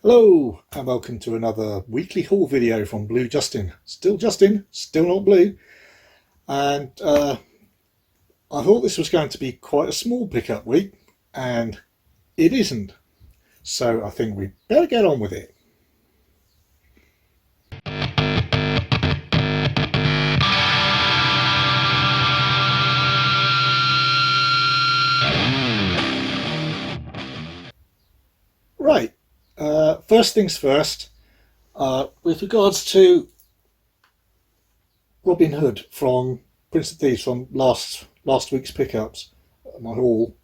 Hello and welcome to another weekly haul video from Blue Justin. Still Justin, still not blue. And I thought this was going to be quite a small pickup week, and it isn't. So I think we better get on with it. Right, first things first, with regards to Robin Hood from Prince of Thieves from last week's pickups, my haul,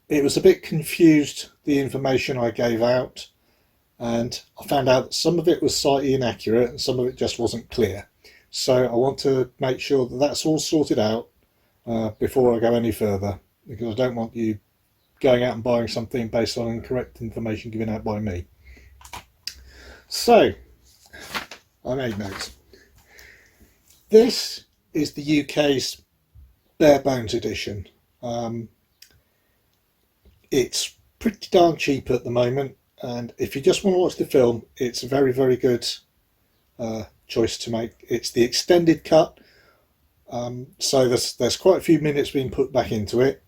it was a bit confused, the information I gave out, and I found out that some of it was slightly inaccurate and some of it just wasn't clear. So I want to make sure that that's all sorted out before I go any further, because I don't want you going out and buying something based on incorrect information given out by me. So I made notes. This is the UK's bare bones edition. It's pretty darn cheap at the moment, and if you just want to watch the film, it's a very, very good choice to make. It's the extended cut, so there's quite a few minutes being put back into it,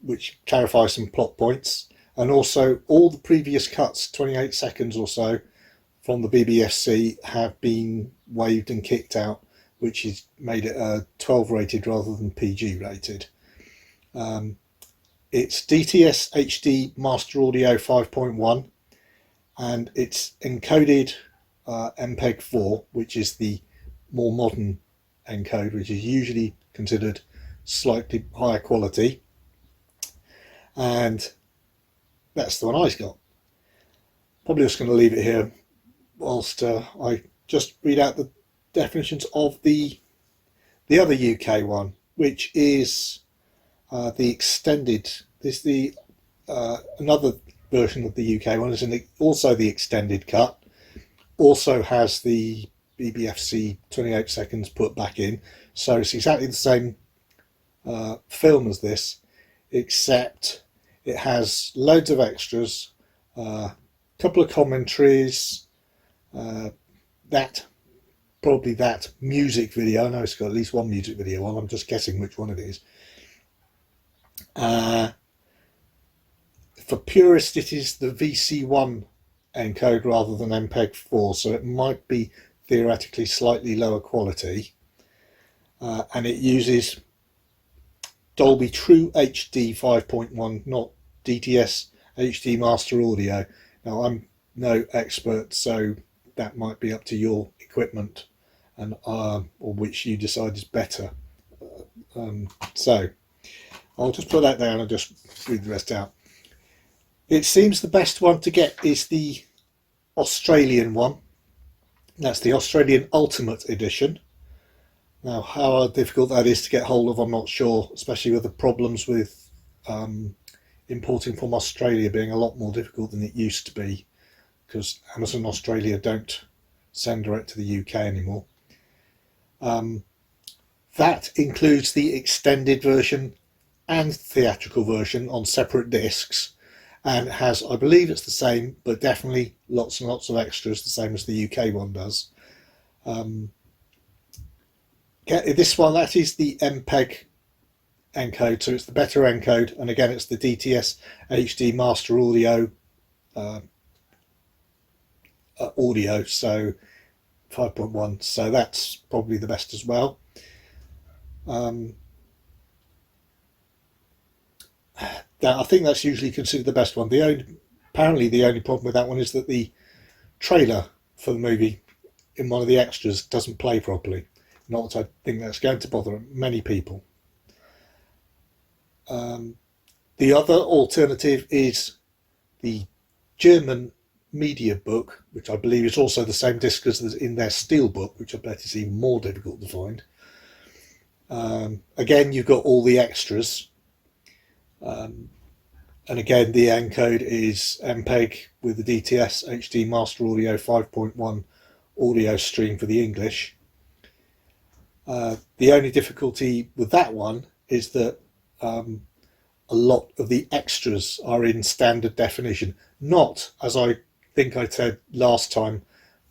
which clarifies some plot points, and also all the previous cuts, 28 seconds or so, from the BBFC have been waived and kicked out, which has made it a 12 rated rather than PG rated. It's DTS HD Master Audio 5.1, and it's encoded MPEG 4, which is the more modern encode, which is usually considered slightly higher quality, and that's the one I got. Probably just going to leave it here whilst I just read out the definitions of the other UK one, which is the extended. This is the another version of the UK one, is also the extended cut. Also has the BBFC 28 seconds put back in, so it's exactly the same film as this, except it has loads of extras, a couple of commentaries, that music video. I know it's got at least one music video on. I'm just guessing which one it is. For purists, it is the VC1 encode rather than MPEG 4, so it might be theoretically slightly lower quality, and it uses Dolby True HD 5.1, not DTS HD Master Audio. Now, I'm no expert, so that might be up to your equipment and or which you decide is better. So I'll just put that down and just read the rest out. It seems the best one to get is the Australian one. That's the Australian Ultimate Edition. Now, how difficult that is to get hold of, I'm not sure, especially with the problems with importing from Australia being a lot more difficult than it used to be, because Amazon Australia don't send direct to the UK anymore. That includes the extended version and theatrical version on separate discs, and has, I believe it's the same, but definitely lots and lots of extras, the same as the UK one does. This one, that is the MPEG encode, so it's the better encode, and again it's the DTS HD Master Audio audio, so 5.1, so that's probably the best as well. I think that's usually considered the best one. Apparently the only problem with that one is that the trailer for the movie in one of the extras doesn't play properly. Not that I think that's going to bother many people. The other alternative is the German media book, which I believe is also the same disc as in their Steelbook, which I bet is even more difficult to find. Again, you've got all the extras, and again the encode is MPEG with the DTS HD Master Audio 5.1 audio stream for the English. The only difficulty with that one is that a lot of the extras are in standard definition. Not, as I think I said last time,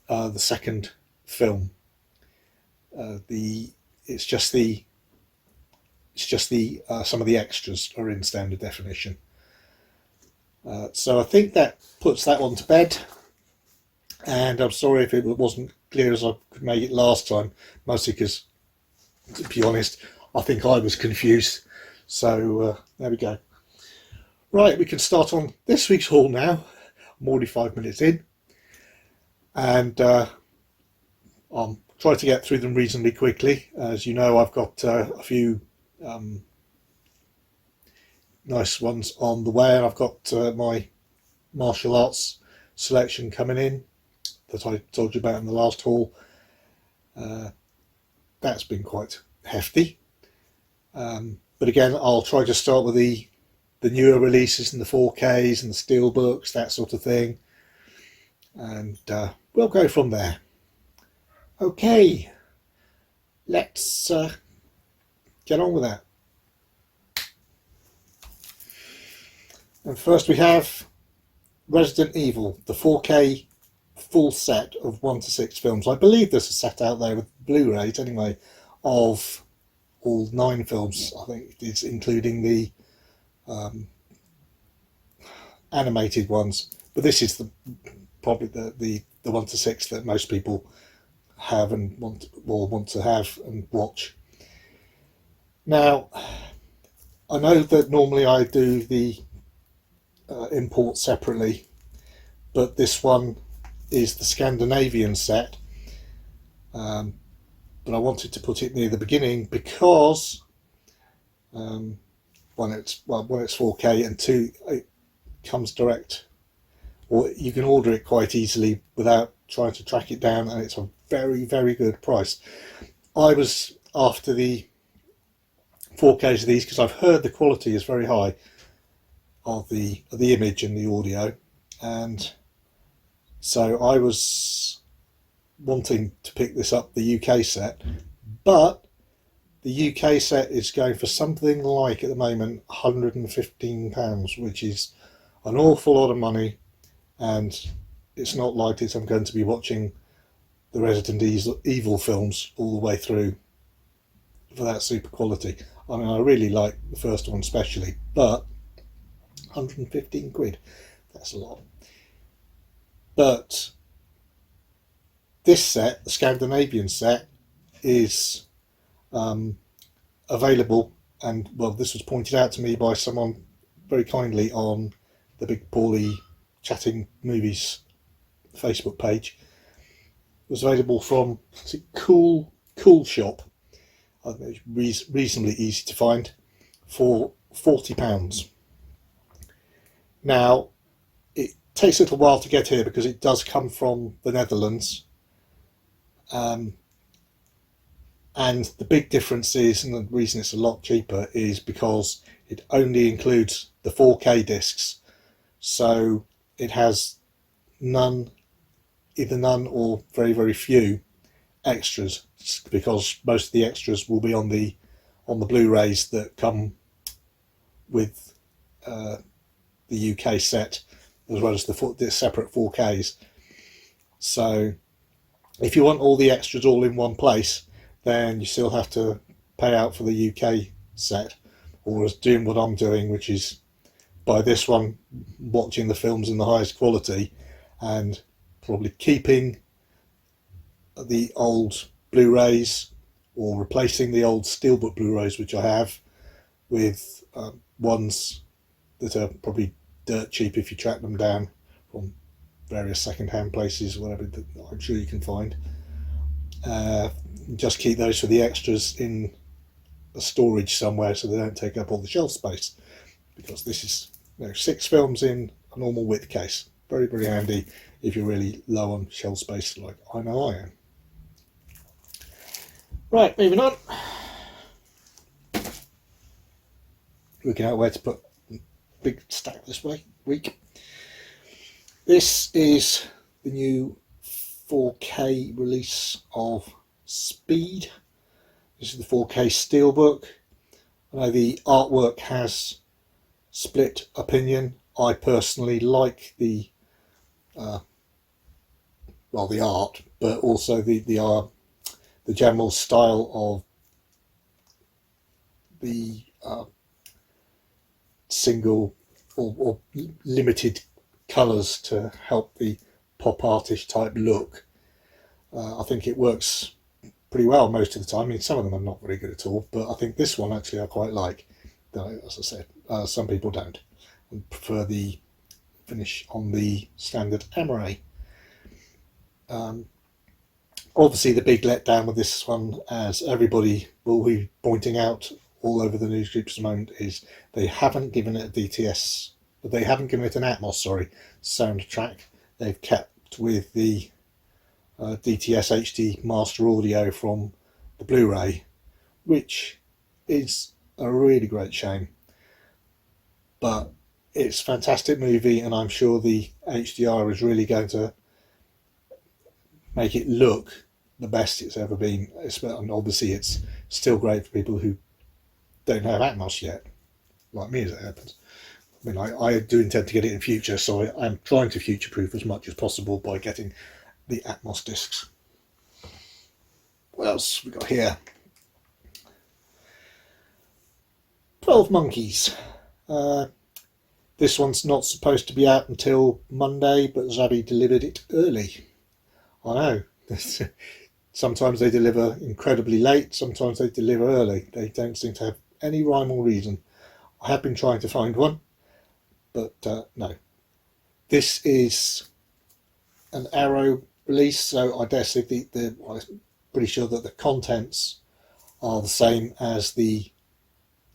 the second film. It's just the some of the extras are in standard definition. So I think that puts that one to bed. And I'm sorry if it wasn't clear as I could make it last time, mostly because, to be honest, I think I was confused. So there we go. Right, we can start on this week's haul now. I'm already 5 minutes in, and I'm trying to get through them reasonably quickly. As you know, I've got a few nice ones on the way, and I've got my martial arts selection coming in that I told you about in the last haul. That's been quite hefty. But again, I'll try to start with the newer releases and the 4Ks and the Steelbooks, that sort of thing. And we'll go from there. Okay, let's get on with that. And first we have Resident Evil, the 4K full set of 1 to 6 films. I believe there's a set out there with Blu-rays anyway of all 9 films. I think it's including the animated ones, but this is probably the 1 to 6 that most people have and want to have and watch. Now, I know that normally I do the import separately, but this one is the Scandinavian set, but I wanted to put it near the beginning because one, it's 4K, and two, it comes direct, or you can order it quite easily without trying to track it down, and it's a very, very good price. I was after the 4Ks of these because I've heard the quality is very high of the image and the audio, and so I was wanting to pick this up, the UK set, but the UK set is going for something like, at the moment, £115, which is an awful lot of money, and it's not likely that I'm going to be watching the Resident Evil films all the way through for that super quality. I mean, I really like the first one especially, but 115 quid, that's a lot. But this set, the Scandinavian set, is available, and well, this was pointed out to me by someone very kindly on the Big Paulie Chatting Movies Facebook page. It was available from Cool Shop. I think it's reasonably easy to find for £40. Now, it takes a little while to get here because it does come from the Netherlands. And the big difference is, and the reason it's a lot cheaper, is because it only includes the 4K discs. So it has either none or very, very few extras, because most of the extras will be on the Blu-rays that come with the UK set, as well as the separate 4Ks. So if you want all the extras all in one place, then you still have to pay out for the UK set, or doing what I'm doing, which is buy this one, watching the films in the highest quality, and probably keeping the old Blu-rays or replacing the old Steelbook Blu-rays, which I have, with ones that are probably dirt cheap if you track them down from various second-hand places, whatever that I'm sure you can find. Just keep those for the extras in a storage somewhere so they don't take up all the shelf space, because this is 6 films in a normal width case. Very, very handy if you're really low on shelf space, like I know I am. Right, moving on. Working out where to put a big stack this week. This is the new 4K release of Speed. This is the 4K Steelbook. I know the artwork has split opinion. I personally like the well, the art, but also the general style of the single or limited colours to help the pop artish type look. I think it works pretty well most of the time. I mean, some of them are not very good at all, but I think this one actually I quite like. Though, as I said, some people don't and prefer the finish on the standard emery. Obviously, the big letdown with this one, as everybody will be pointing out all over the news groups at the moment, is they haven't given it a DTS. They haven't given it an Atmos, soundtrack. They've kept with the DTS HD master audio from the Blu-ray, which is a really great shame. But it's a fantastic movie, and I'm sure the HDR is really going to make it look the best it's ever been. And obviously it's still great for people who don't have Atmos yet, like me as it happens. I mean, I do intend to get it in future, so I'm trying to future-proof as much as possible by getting the Atmos discs. What else we got here? 12 Monkeys. This one's not supposed to be out until Monday, but Zavi delivered it early. I know. Sometimes they deliver incredibly late, sometimes they deliver early. They don't seem to have any rhyme or reason. I have been trying to find one, but no. This is an Arrow release, so I dare say I'm pretty sure that the contents are the same as the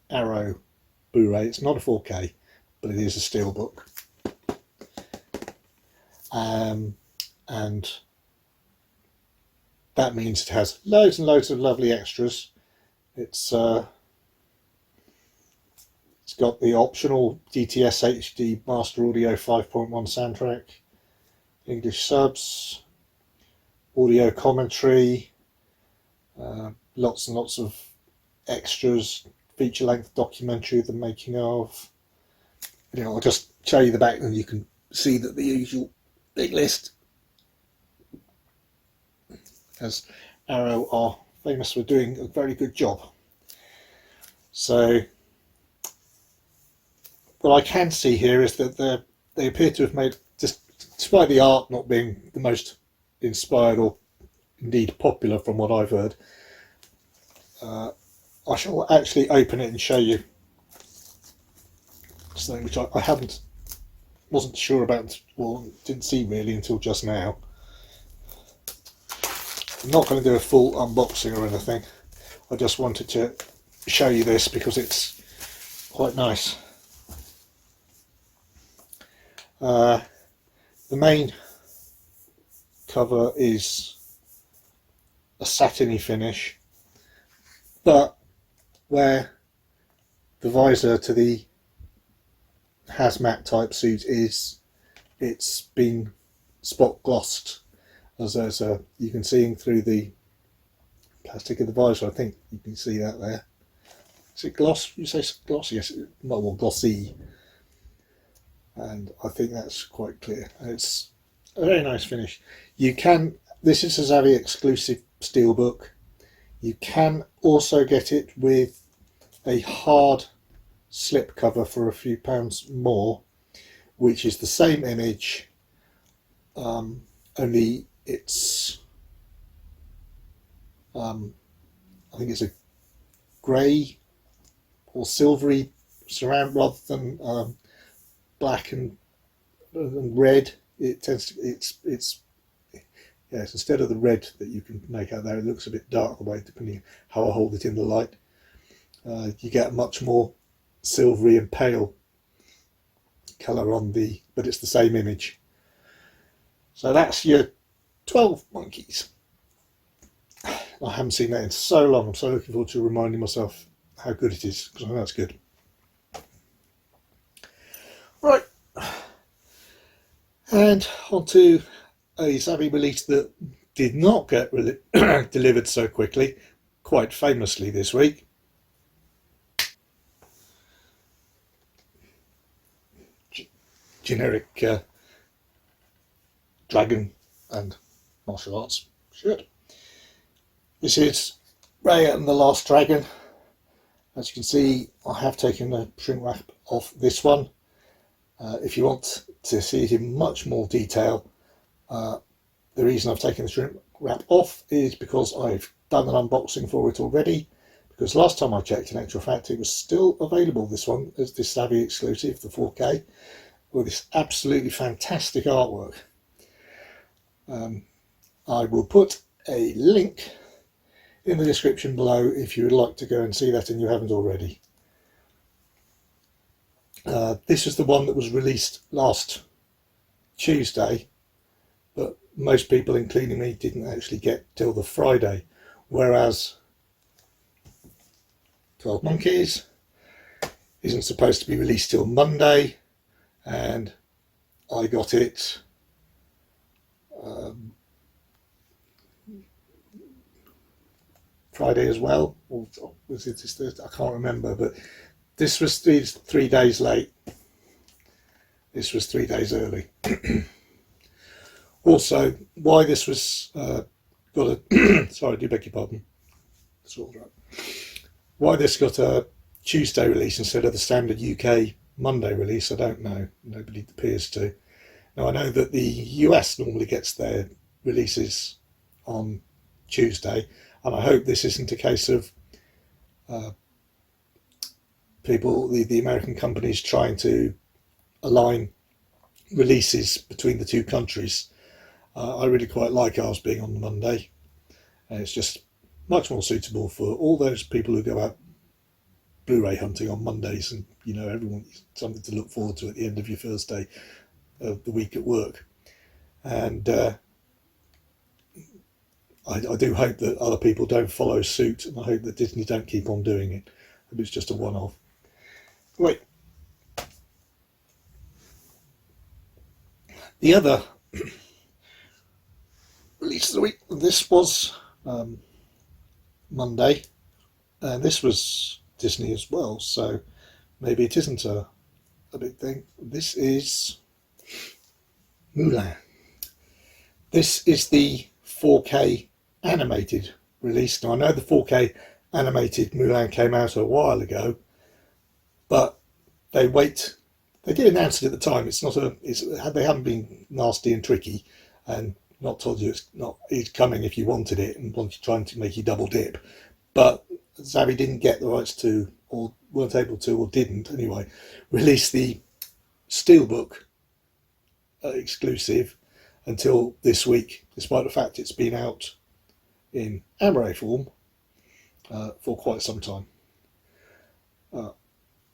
Arrow Blu-ray. It's not a 4K, but it is a Steelbook. And that means it has loads and loads of lovely extras. It's got the optional DTS HD Master Audio 5.1 soundtrack, English subs, audio commentary, lots and lots of extras, feature-length documentary of the making of. I'll just show you the back and you can see that the usual big list, as Arrow are famous for doing a very good job. So what I can see here is that they appear to have made, despite the art not being the most inspired or indeed popular from what I've heard, I shall actually open it and show you something which I wasn't sure about, or didn't see really until just now. I'm not going to do a full unboxing or anything. I just wanted to show you this because it's quite nice. The main cover is a satiny finish, but where the visor to the hazmat type suit is, it's been spot glossed. As there's you can see through the plastic of the visor. I think you can see that there. Is it gloss? You say gloss? Yes, not well, glossy. And I think that's quite clear. And it's a very nice finish. You can. This is a Zavi exclusive Steelbook. You can also get it with a hard slip cover for a few pounds more, which is the same image, only it's I think it's a grey or silvery surround rather than black and red. It tends to it's instead of the red that you can make out there, it looks a bit dark the way depending on how I hold it in the light. You get a much more silvery and pale colour on the, but it's the same image. So that's your 12 Monkeys. I haven't seen that in so long. I'm so looking forward to reminding myself how good it is, because I know it's good. Right, and on to a Zavi release that did not get delivered so quickly, quite famously this week. generic dragon and martial arts shirt. This is Raya and the Last Dragon. As you can see, I have taken the shrink wrap off this one. If you want to see it in much more detail, the reason I've taken the shrink wrap off is because I've done an unboxing for it already. Because last time I checked, in actual fact, it was still available, this one, as this Savvy exclusive, the 4K, with this absolutely fantastic artwork. I will put a link in the description below if you would like to go and see that and you haven't already. This is the one that was released last Tuesday, but most people, including me, didn't actually get till the Friday, whereas 12 Monkeys isn't supposed to be released till Monday, and I got it Friday as well, or was it this Thursday? I can't remember, but this was 3 days late. This was 3 days early. Also, why this was got a sorry, I do beg your pardon. That's all right. Why this got a Tuesday release instead of the standard UK Monday release, I don't know. Nobody appears to. Now, I know that the US normally gets their releases on Tuesday, and I hope this isn't a case of people, the American companies, trying to align releases between the two countries. I really quite like ours being on the Monday, and it's just much more suitable for all those people who go out Blu-ray hunting on Mondays, and you know, everyone something to look forward to at the end of your first day of the week at work. And I do hope that other people don't follow suit, and I hope that Disney don't keep on doing it. I hope it's just a one-off. Wait, the other release of the week, this was Monday, and this was Disney as well, so maybe it isn't a big thing. This is Mulan. This is the 4K animated release. Now, I know the 4K animated Mulan came out a while ago, but they did announce it at the time. They haven't been nasty and tricky and not told you it's coming if you wanted it and trying to make you double dip. But Savvy didn't get the rights to, or weren't able to, or didn't anyway, release the Steelbook exclusive until this week, despite the fact it's been out in Blu-ray form for quite some time.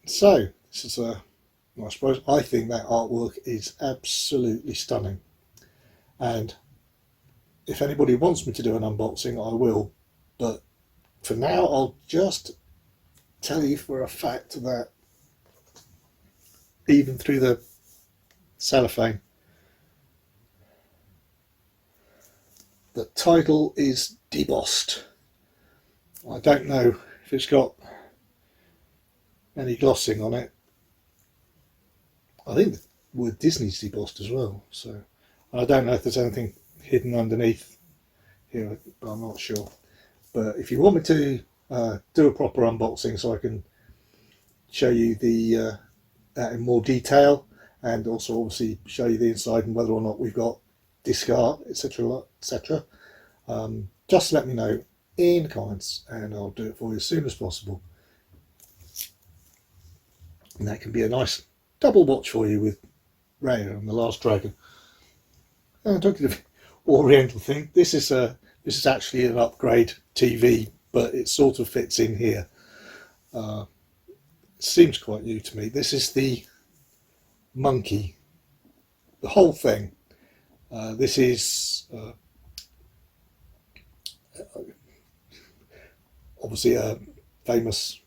So this is I suppose I think that artwork is absolutely stunning, and if anybody wants me to do an unboxing, I will, but for now I'll just tell you for a fact that even through the cellophane, the title is debossed. I don't know if it's got any glossing on it. I think the word Disney's debossed as well, so I don't know if there's anything hidden underneath here, but I'm not sure. But if you want me to do a proper unboxing so I can show you the that in more detail, and also obviously show you the inside and whether or not we've got disc art, etc, etc, just let me know in the comments and I'll do it for you as soon as possible. And that can be a nice double watch for you with Raya and the Last Dragon. And talking of Oriental thing, this is actually an upgrade TV, but it sort of fits in here. Seems quite new to me. This is the monkey, the whole thing. This is obviously a famous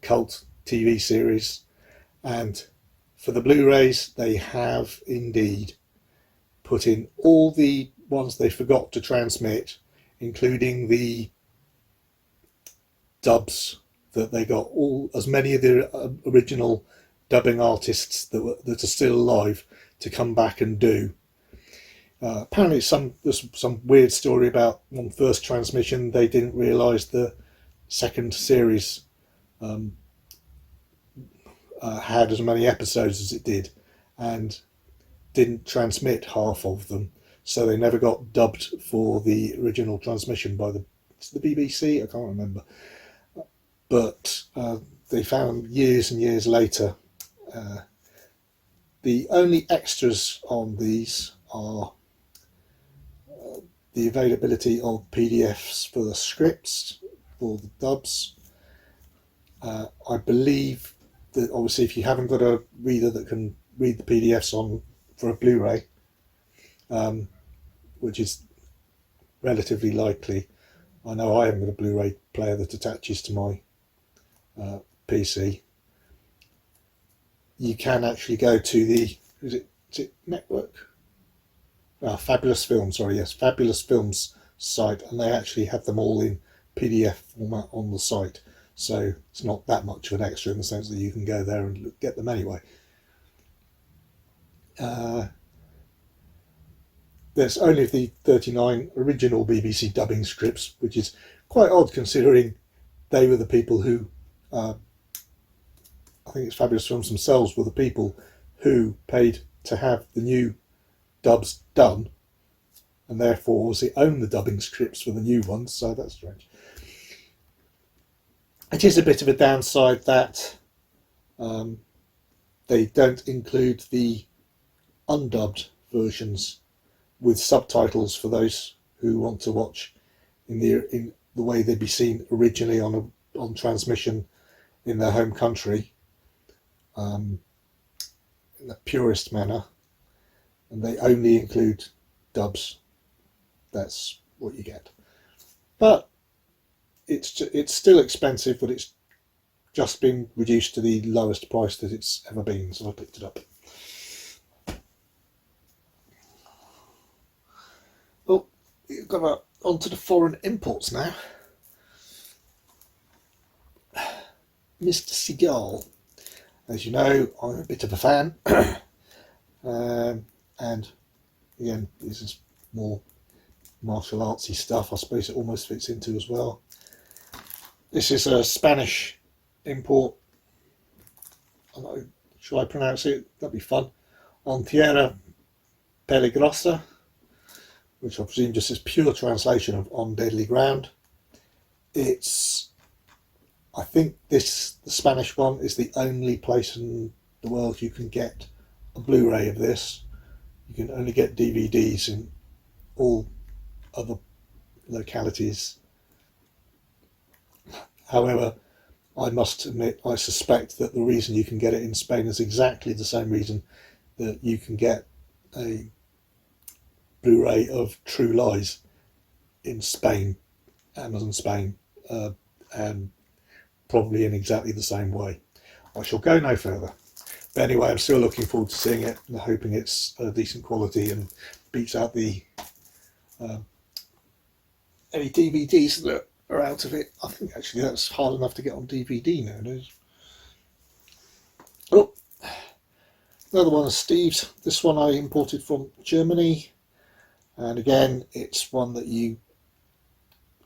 cult TV series, and for the Blu-rays they have indeed put in all the ones they forgot to transmit, including the dubs that they got, all as many of the original dubbing artists that are still alive to come back and do. Apparently there's some weird story about on first transmission they didn't realise the second series had as many episodes as it did, and didn't transmit half of them, so they never got dubbed for the original transmission by the BBC. I can't remember, but they found years and years later the only extras on these are the availability of PDFs for the scripts for the dubs. I believe that obviously if you haven't got a reader that can read the PDFs on for a Blu-ray, which is relatively likely. I know I haven't got a Blu-ray player that attaches to my PC. You can actually go to the is it Network? Fabulous Films, sorry, yes, Fabulous Films site, and they actually have them all in PDF format on the site. So it's not that much of an extra in the sense that you can go there and get them anyway. There's only the 39 original BBC dubbing scripts, which is quite odd considering they were the people who, I think it's Fabulous Films themselves, were the people who paid to have the new dubs done, and therefore obviously own the dubbing scripts for the new ones, so that's strange. It is a bit of a downside that they don't include the undubbed versions with subtitles for those who want to watch in the way they'd be seen originally on transmission in their home country, in the purest manner, and they only include dubs. That's what you get. But it's still expensive, but it's just been reduced to the lowest price that it's ever been, so I picked it up. Well, we've got onto the foreign imports now. Mr. Seagull. As you know, I'm a bit of a fan. And again, this is more martial artsy stuff. I suppose it almost fits into as well. This is a Spanish import. I don't know, shall I pronounce it? That'd be fun. On Tierra Peligrosa, which I presume just is pure translation of On Deadly Ground. I think the Spanish one is the only place in the world you can get a Blu-ray of this. You can only get DVDs in all other localities. However, I must admit, I suspect that the reason you can get it in Spain is exactly the same reason that you can get a Blu-ray of True Lies in Spain, Amazon Spain, and probably in exactly the same way. I shall go no further. But anyway, I'm still looking forward to seeing it and hoping it's a decent quality and beats out the any DVDs that are out of it. I think actually that's hard enough to get on DVD nowadays. Oh, another one of Steve's. This one I imported from Germany, and again it's one that you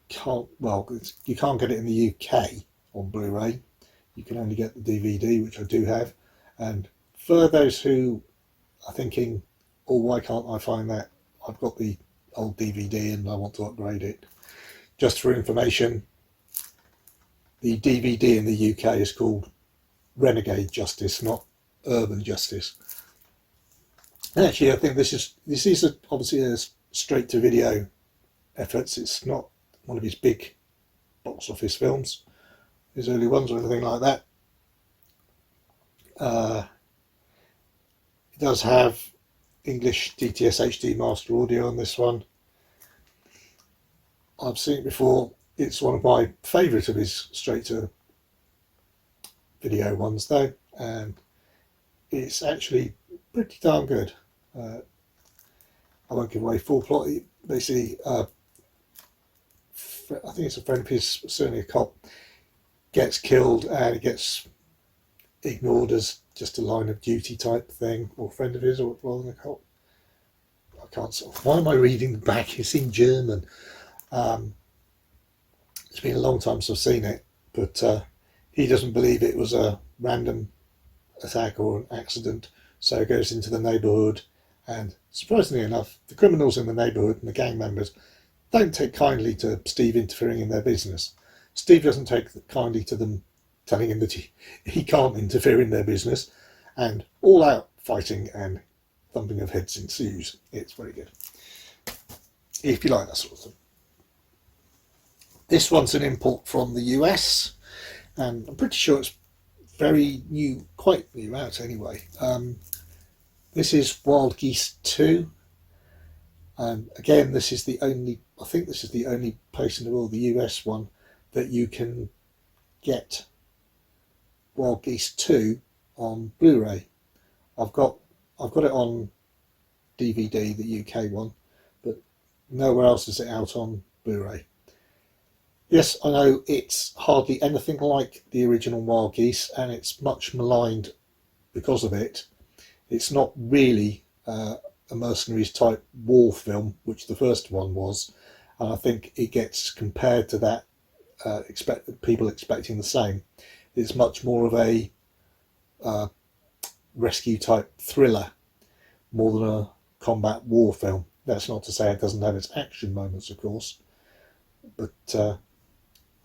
can't get it in the UK on Blu-ray. You can only get the DVD, which I do have. And for those who are thinking, oh, why can't I find that? I've got the old DVD and I want to upgrade it. Just for information, the DVD in the UK is called Renegade Justice, not Urban Justice. And actually, I think this is obviously a straight to video efforts. It's not one of his big box office films, his early ones or anything like that. It does have English DTS HD master audio on this one. I've seen it before. It's one of my favourite of his straight to video ones though, and it's actually pretty darn good. I won't give away full plot. Basically, I think it's a friend of his, certainly a cop, gets killed and it gets ignored as just a line of duty type thing, or a friend of his, or rather than a cult. I can't. Why am I reading the back? It's in German. It's been a long time since I've seen it, but he doesn't believe it was a random attack or an accident, so he goes into the neighbourhood, and surprisingly enough, the criminals in the neighbourhood and the gang members don't take kindly to Steve interfering in their business. Steve doesn't take kindly to them telling him that he can't interfere in their business, and all out fighting and thumping of heads ensues. It's very good, if you like that sort of thing. This one's an import from the US, and I'm pretty sure it's very new, quite new out anyway. This is Wild Geese 2, and again, this is the only, I think this is the only place in the world, the US one, that you can get Wild Geese 2 on Blu-ray. I've got it on DVD, the UK one, but nowhere else is it out on Blu-ray. Yes, I know it's hardly anything like the original Wild Geese, and it's much maligned because of it. It's not really a mercenaries type war film, which the first one was, and I think it gets compared to that, people expecting the same. It's much more of a rescue type thriller, more than a combat war film. That's not to say it doesn't have its action moments, of course, but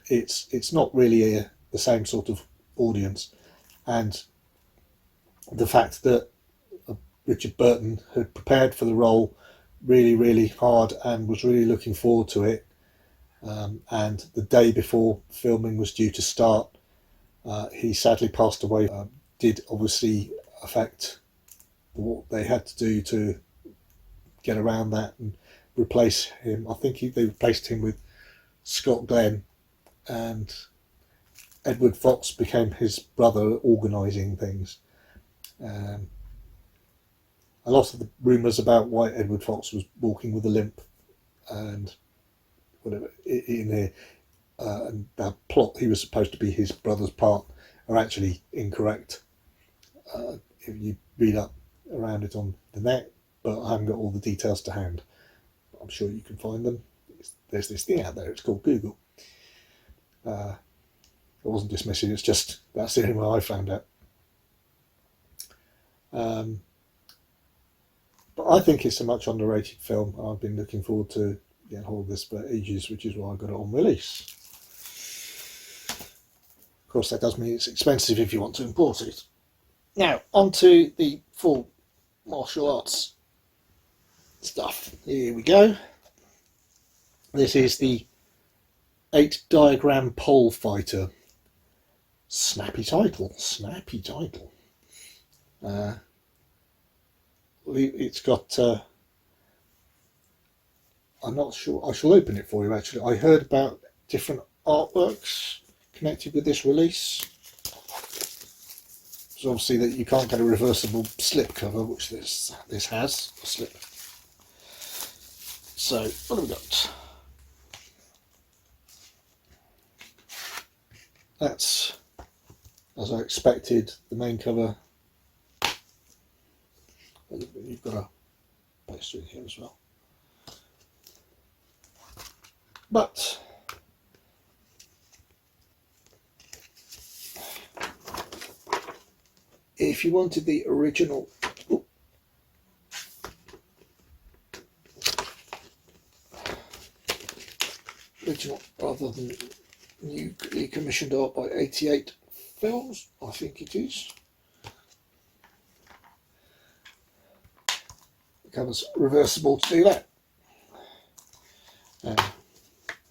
it's not really the same sort of audience. And the fact that Richard Burton had prepared for the role really hard and was really looking forward to it, and the day before filming was due to start, he sadly passed away. Did obviously affect what they had to do to get around that and replace him. I think they replaced him with Scott Glenn, and Edward Fox became his brother, organising things. A lot of the rumours about why Edward Fox was walking with a limp and whatever in there, and the plot he was supposed to be his brother's part, are actually incorrect. If you read up around it on the net, but I haven't got all the details to hand. I'm sure you can find them. There's this thing out there, it's called Google. I wasn't dismissing, it's just that's the only way I found out. But I think it's a much underrated film. I've been looking forward to getting hold of this for ages, which is why I got it on release. Of course, that does mean it's expensive if you want to import it. Now, on to the full martial arts stuff. Here we go. This is the 8 diagram pole fighter. Snappy title. It's got, I'm not sure, I shall open it for you actually. I heard about different artworks connected with this release. So obviously that you can't get a reversible slip cover, which this has, a slip. So, what have we got? That's, as I expected, the main cover. You've got a poster in here as well. But if you wanted the original, rather than newly commissioned art by 88 Films, I think it is. The cover's reversible to do that.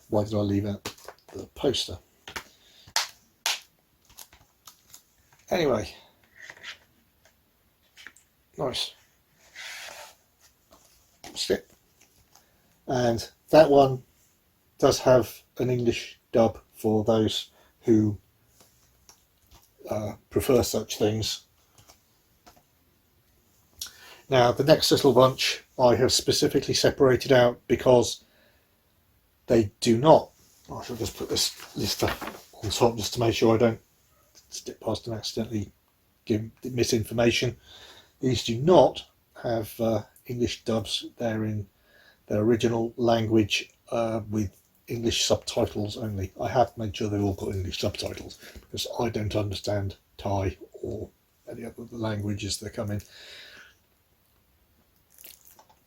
Why did I leave out the poster? Anyway, nice slip. And that one does have an English dub for those who prefer such things. Now, the next little bunch I have specifically separated out because they do not. I shall just put this list up on top just to make sure I don't step past and accidentally give misinformation. These do not have English dubs. They're in their original language with English subtitles only. I have made sure they've all got English subtitles because I don't understand Thai or any other languages that come in.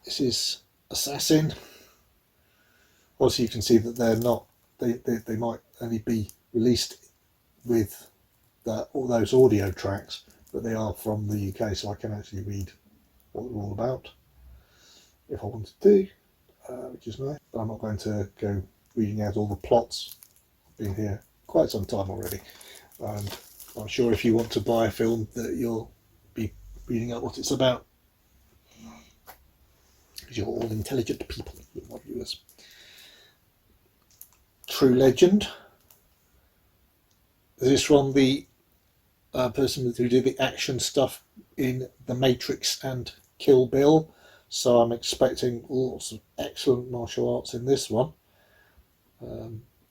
This is Assassin. Also, you can see that they're not. They might only be released with all those audio tracks, but they are from the UK, so I can actually read what they're all about if I wanted to, which is nice. But I'm not going to go reading out all the plots. I've been here quite some time already, and I'm sure if you want to buy a film that you'll be reading out what it's about, because you're all intelligent people, my viewers. True Legend. This is from the person who did the action stuff in The Matrix and Kill Bill, so I'm expecting lots of excellent martial arts in this one.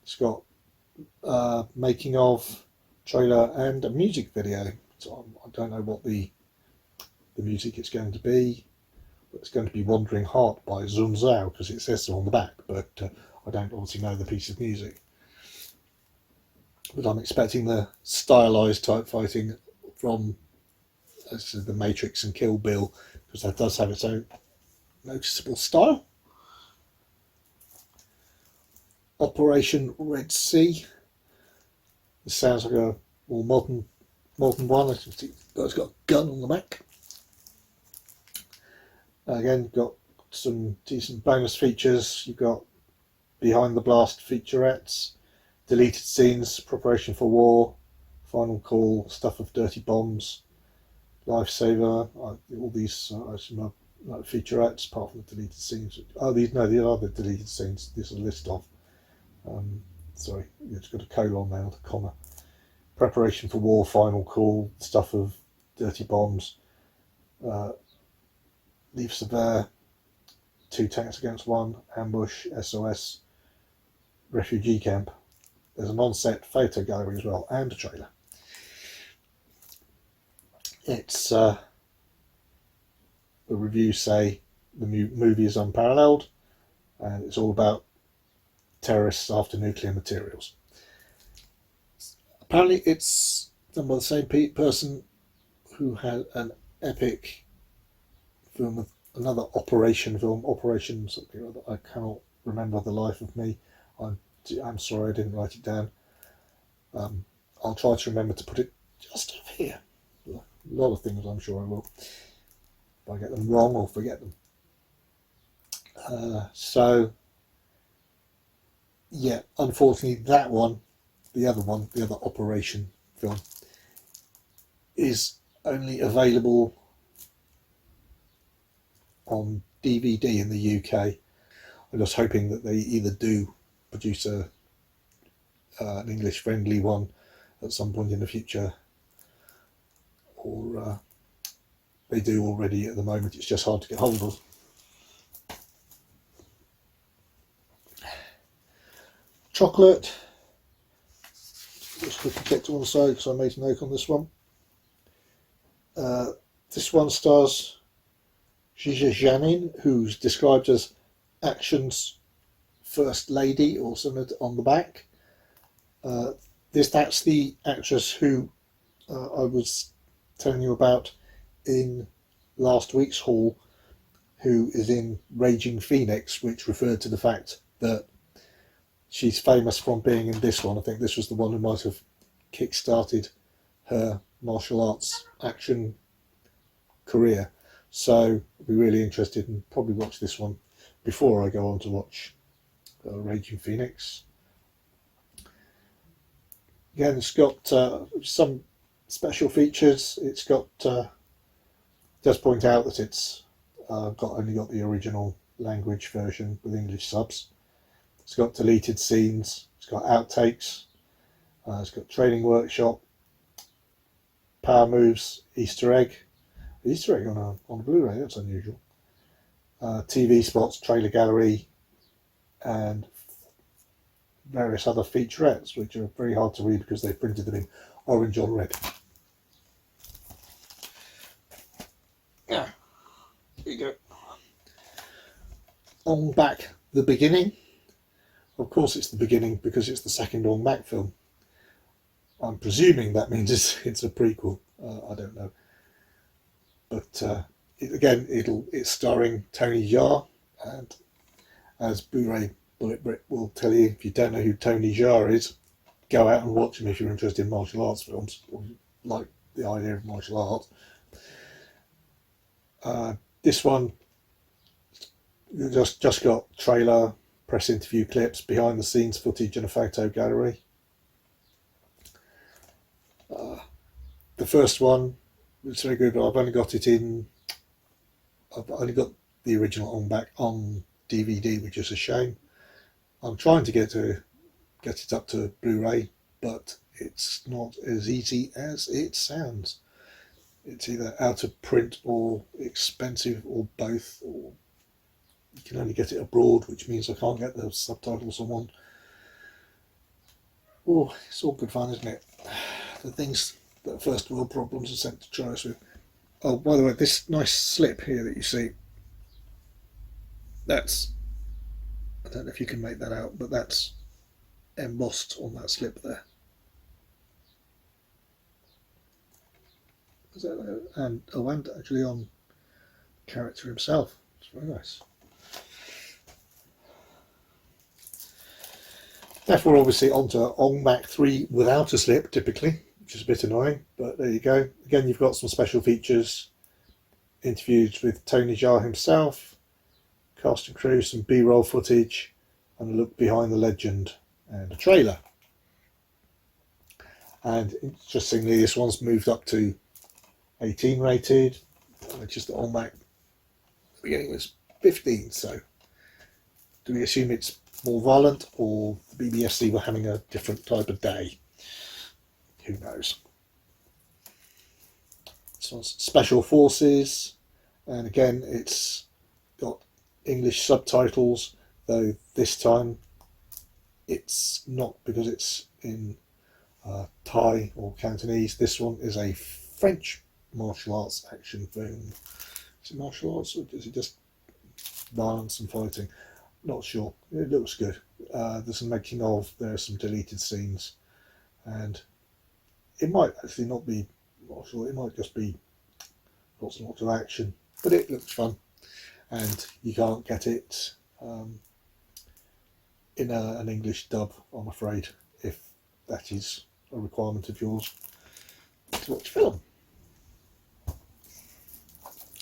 It's got making of, trailer and a music video, so I don't know what the music is going to be, but it's going to be Wandering Heart by Zun Zhao, because it says so on the back, but I don't obviously know the piece of music. But I'm expecting the stylized type fighting from The Matrix and Kill Bill, because that does have its own noticeable style. Operation Red Sea. This sounds like a more modern one. As you can see, it's got a gun on the back. Again, got some decent bonus features. You've got behind the blast featurettes, deleted scenes, preparation for war, final call, stuff of dirty bombs, lifesaver, all these featurettes apart from the deleted scenes. Oh, these are the deleted scenes. This is a list of. Sorry, it's got a colon there, not a comma. Preparation for war, final call, stuff of dirty bombs, leave severe, 2 tanks against 1, ambush, SOS, refugee camp. There's an on-set photo gallery as well, and a trailer. It's the reviews say the movie is unparalleled, and it's all about terrorists after nuclear materials. Apparently, it's done by the same person who had an epic film with another Operation film, Operation something or other. I cannot remember the life of me. I'm sorry I didn't write it down. I'll try to remember to put it just over here. A lot of things I'm sure I will, if I get them wrong or forget them. So yeah, unfortunately that one, the other Operation film, is only available on DVD in the UK. I'm just hoping that they either do produce an English friendly one at some point in the future, or they do already at the moment. It's just hard to get hold of. Chocolate. Just quickly get to one side because I made a note on this one. This one stars Zhizha Janin, who's described as action's first lady, or something on the back. That's the actress who I was telling you about in last week's haul, who is in Raging Phoenix, which referred to the fact that she's famous from being in this one. I think this was the one who might have kick-started her martial arts action career. So I'll be really interested and probably watch this one before I go on to watch Raging Phoenix. Again, it's got some special features. It's got does point out that it's only got the original language version with English subs. It's got deleted scenes. It's got outtakes. It's got training workshop, power moves, Easter egg on a Blu-ray. That's unusual. TV spots, trailer gallery, and various other featurettes, which are very hard to read because they printed them in orange on red. Yeah, here you go. On back the beginning. Of course it's the beginning because it's the second on back film. I'm presuming that means it's a prequel. I don't know. But it's starring Tony Jaa, and as Blu-ray Bullet Brit will tell you, if you don't know who Tony Jaa is, go out and watch him if you're interested in martial arts films or you like the idea of martial arts. This one just got trailer, press interview clips, behind the scenes footage, and a photo gallery. The first one was very good. I've only got the original on back on DVD, which is a shame. I'm trying to get it up to Blu-ray, but it's not as easy as it sounds. It's either out of print or expensive or both, or you can only get it abroad, which means I can't get the subtitles on one. Oh, it's all good fun, isn't it? The things that first world problems are sent to try us with. Oh, by the way, this nice slip here that you see, that's, I don't know if you can make that out, but that's embossed on that slip there. Is that there? And actually on the character himself. It's very nice. Therefore, obviously, onto Ong Bak 3 without a slip, typically, which is a bit annoying, but there you go. Again, you've got some special features, interviews with Tony Jaa himself, cast and crew, some B-roll footage, and a look behind the legend, and a trailer. And interestingly, this one's moved up to 18 rated, which is the Ong Bak at the beginning was 15, so do we assume it's more violent, or the BBFC were having a different type of day? Who knows? This one's Special Forces, and again it's got English subtitles, though this time it's not, because it's in Thai or Cantonese. This one is a French martial arts action film. Is it martial arts or is it just violence and fighting? Not sure. It looks good. There's some making of, there are some deleted scenes, and it might actually not be martial, it might just be lots and lots of action, but it looks fun, and you can't get it in an English dub, I'm afraid, if that is a requirement of yours to watch film.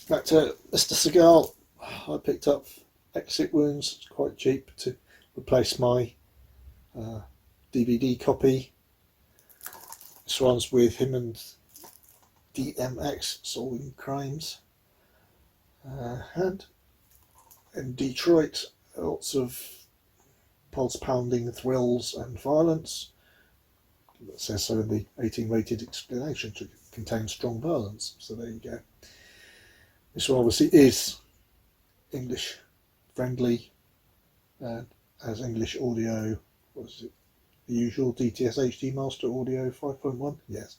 Back to Mr. Seagull. I picked up Exit Wounds. It's quite cheap to replace my DVD copy. This one's with him and DMX solving crimes. And in Detroit, lots of pulse pounding thrills and violence. It says so in the 18 rated explanation, to contain strong violence. So there you go. This one obviously is English friendly, and has English audio. What is it? The usual DTS HD Master Audio 5.1. Yes.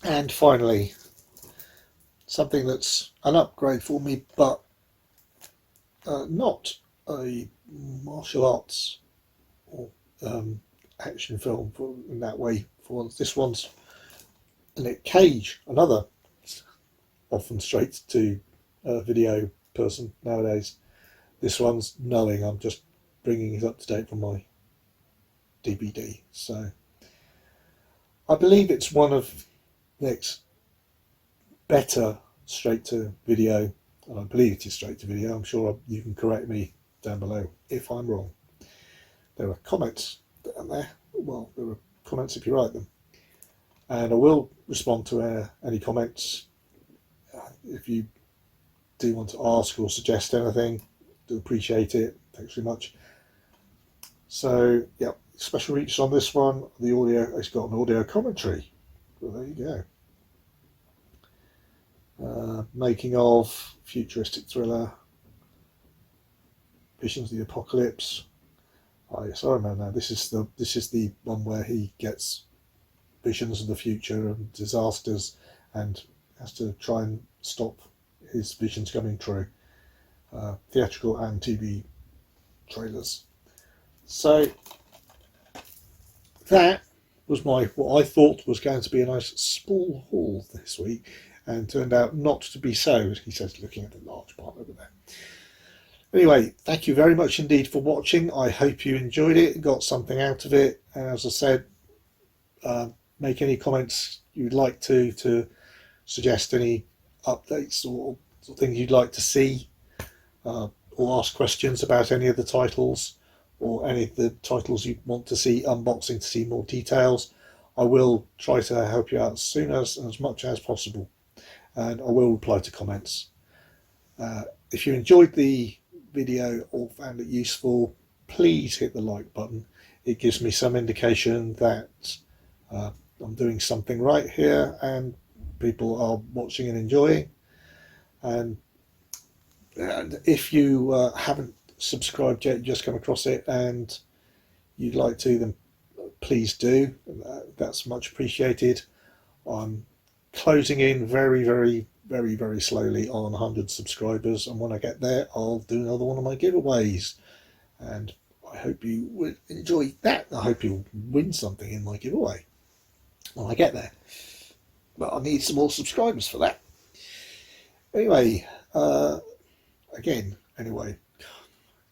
And finally, something that's an upgrade for me, but not a martial arts or action film in that way. For once, this one's Nick Cage, another often straight to video person nowadays. This one's knowing I'm just bringing it up to date from my DVD. So I believe it's one of Nick's better straight to video, and I believe it is straight to video. I'm sure you can correct me down below if I'm wrong. There are comments down there. Well, there are comments if you write them, and I will respond to any comments. If you do want to ask or suggest anything, do appreciate it. Thanks very much. So yeah, special features on this one. The audio, it's got an audio commentary. Well, there you go. Making of, futuristic thriller, Visions of the Apocalypse. Oh yes, I remember now. This is the one where he gets visions of the future and disasters, and has to try and stop his visions coming true, theatrical and TV trailers. So that was what I thought was going to be a nice small haul this week, and turned out not to be so, he says, looking at a large part over there. Anyway, thank you very much indeed for watching. I hope you enjoyed it, got something out of it, and as I said, make any comments you'd like to suggest any updates or things you'd like to see, or ask questions about any of the titles, or any of the titles you want to see unboxing to see more details. I will try to help you out as soon as much as possible, and I will reply to comments. If you enjoyed the video or found it useful, please hit the like button. It gives me some indication that I'm doing something right here and people are watching and enjoying. And if you haven't subscribed yet, just come across it and you'd like to, then please do. That's much appreciated. I'm closing in very slowly on 100 subscribers, and when I get there I'll do another one of my giveaways, and I hope you would enjoy that. I hope you'll win something in my giveaway when I get there, but I need some more subscribers for that. Anyway,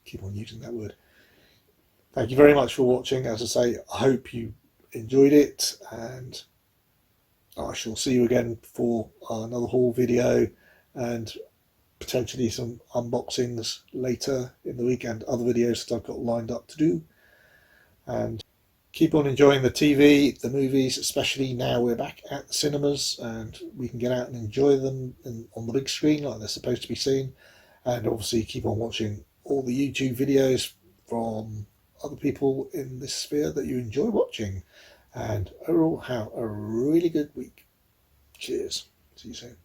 keep on using that word. Thank you very much for watching. As I say, I hope you enjoyed it, and I shall see you again for another haul video and potentially some unboxings later in the week and other videos that I've got lined up to do. And keep on enjoying the TV, the movies, especially now we're back at the cinemas and we can get out and enjoy them on the big screen like they're supposed to be seen. And obviously keep on watching all the YouTube videos from other people in this sphere that you enjoy watching. And overall, have a really good week. Cheers. See you soon.